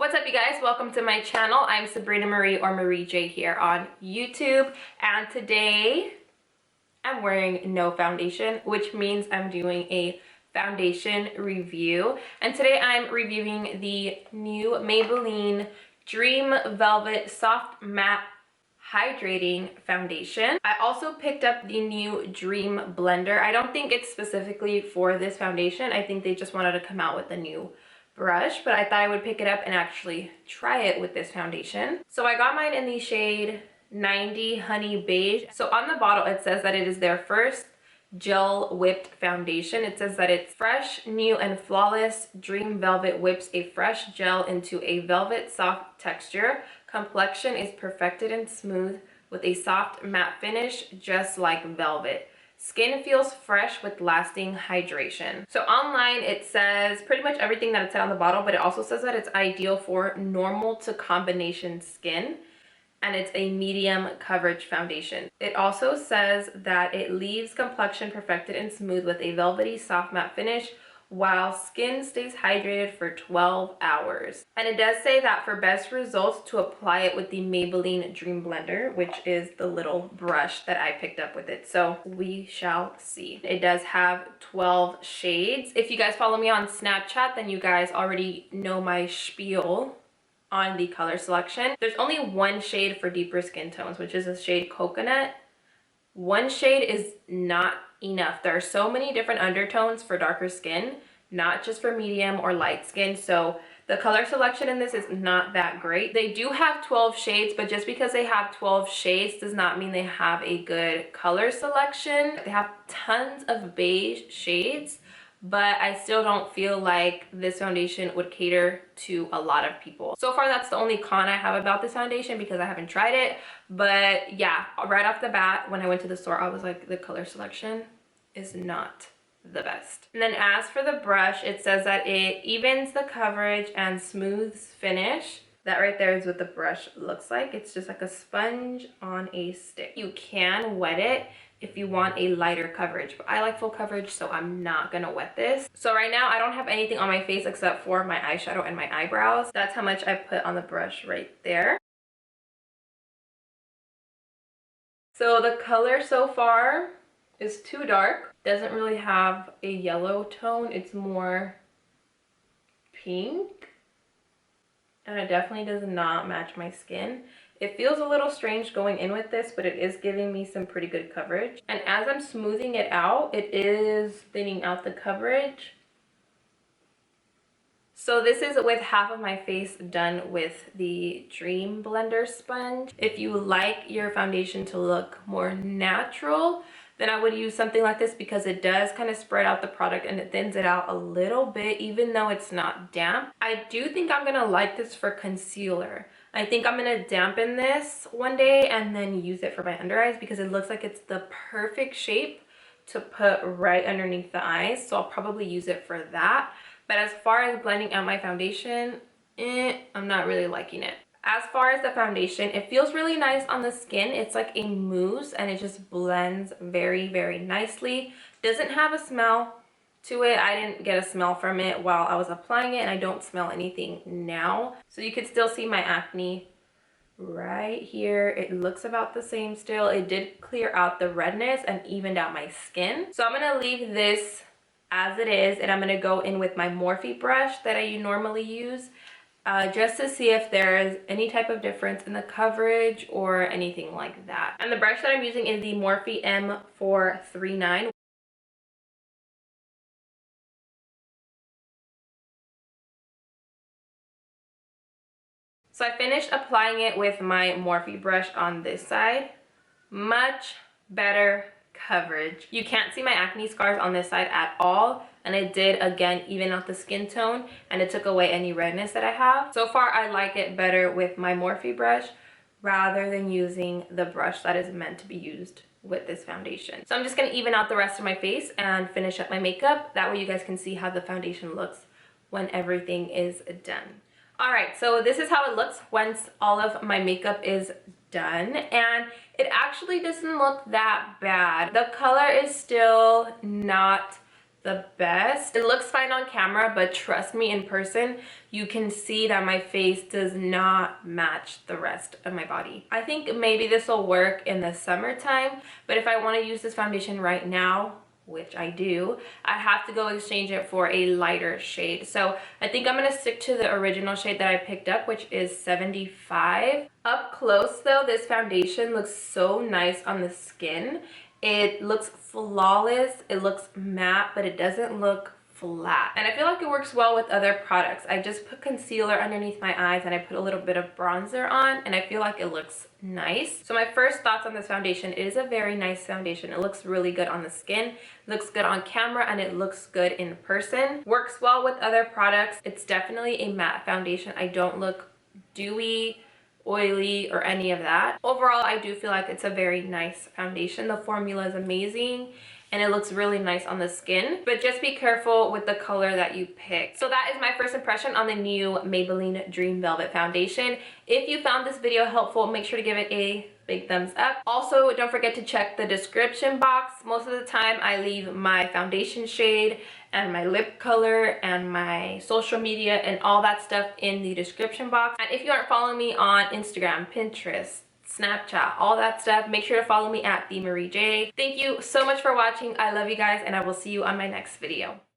What's up, you guys? Welcome to my channel. I'm Sabrina Marie, or Marie J, here on YouTube, and today I'm wearing no foundation, which means I'm doing a foundation review. And today I'm reviewing the new Maybelline Dream Velvet Soft Matte Hydrating Foundation. I also picked up the new Dream Blender. I don't think it's specifically for this foundation. I think they just wanted to come out with a new brush, but I thought I would pick it up and actually try it with this foundation. So I got mine in the shade 90 Honey Beige. So on the bottle it says that it is their first gel whipped foundation. It says that it's fresh, new, and flawless. Dream Velvet whips a fresh gel into a velvet soft texture. Complexion is perfected and smooth with a soft matte finish, just like velvet. Skin feels fresh with lasting hydration. So online it says pretty much everything that it said on the bottle, but it also says that it's ideal for normal to combination skin, and it's a medium coverage foundation. It also says that it leaves complexion perfected and smooth with a velvety soft matte finish, while skin stays hydrated for 12 hours. And it does say that for best results to apply it with the Maybelline Dream Blender, which is the little brush that I picked up with it. So we shall see. It does have 12 shades. If you guys follow me on Snapchat, then you guys already know my spiel on the color selection. There's only one shade for deeper skin tones, which is a shade Coconut. One shade is not enough. There are so many different undertones for darker skin, not just for medium or light skin. So the color selection in this is not that great. They do have 12 shades, but just because they have 12 shades does not mean they have a good color selection. They have tons of beige shades, but I still don't feel like this foundation would cater to a lot of people. So far, that's the only con I have about this foundation because I haven't tried it. But yeah, right off the bat, when I went to the store, I was like, the color selection is not the best. And then as for the brush, it says that it evens the coverage and smooths finish. That right there is what the brush looks like. It's just like a sponge on a stick. You can wet it if you want a lighter coverage, but I like full coverage, so I'm not gonna wet this. So right now I don't have anything on my face except for my eyeshadow and my eyebrows. That's how much I put on the brush right there. So the color so far is too dark. Doesn't really have a yellow tone. It's more pink, and it definitely does not match my skin. It feels a little strange going in with this, but it is giving me some pretty good coverage. And as I'm smoothing it out, it is thinning out the coverage. So this is with half of my face done with the Dream Blender sponge. If you like your foundation to look more natural, then I would use something like this because it does kind of spread out the product and it thins it out a little bit, even though it's not damp. I do think I'm gonna like this for concealer. I think I'm gonna dampen this one day and then use it for my under eyes because it looks like it's the perfect shape to put right underneath the eyes. So I'll probably use it for that. But as far as blending out my foundation, I'm not really liking it. As far as the foundation, it feels really nice on the skin. It's like a mousse and it just blends very, very nicely. Doesn't have a smell to it. I didn't get a smell from it while I was applying it, and I don't smell anything now. So you could still see my acne right here. It looks about the same still. It did clear out the redness and evened out my skin. So I'm gonna leave this as it is, and I'm gonna go in with my Morphe brush that I normally use just to see if there's any type of difference in the coverage or anything like that. And the brush that I'm using is the Morphe M439. So I finished applying it with my Morphe brush on this side. Much better coverage. You can't see my acne scars on this side at all, and it did again even out the skin tone, and it took away any redness that I have. So far I like it better with my Morphe brush rather than using the brush that is meant to be used with this foundation. So I'm just gonna even out the rest of my face and finish up my makeup. That way you guys can see how the foundation looks when everything is done. All right, so this is how it looks once all of my makeup is done, and it actually doesn't look that bad. The color is still not the best. It looks fine on camera, but trust me, in person, you can see that my face does not match the rest of my body. I think maybe this will work in the summertime, but if I want to use this foundation right now, which I do, I have to go exchange it for a lighter shade. So I think I'm gonna stick to the original shade that I picked up, which is 75. Up close though, this foundation looks so nice on the skin. It looks flawless, it looks matte, but it doesn't look flat. And I feel like it works well with other products. I just put concealer underneath my eyes and I put a little bit of bronzer on, and I feel like it looks nice. So my first thoughts on this foundation, it is a very nice foundation. It looks really good on the skin, looks good on camera, and it looks good in person. Works well with other products. It's definitely a matte foundation. I don't look dewy, oily, or any of that. Overall, I do feel like it's a very nice foundation. The formula is amazing and it looks really nice on the skin, but just be careful with the color that you pick. So that is my first impression on the new Maybelline Dream Velvet Foundation. If you found this video helpful, make sure to give it a big thumbs up. Also, don't forget to check the description box. Most of the time I leave my foundation shade and my lip color and my social media and all that stuff in the description box. And if you aren't following me on Instagram, Pinterest, Snapchat, all that stuff, make sure to follow me at the Marie J. Thank you so much for watching. I love you guys, and I will see you on my next video.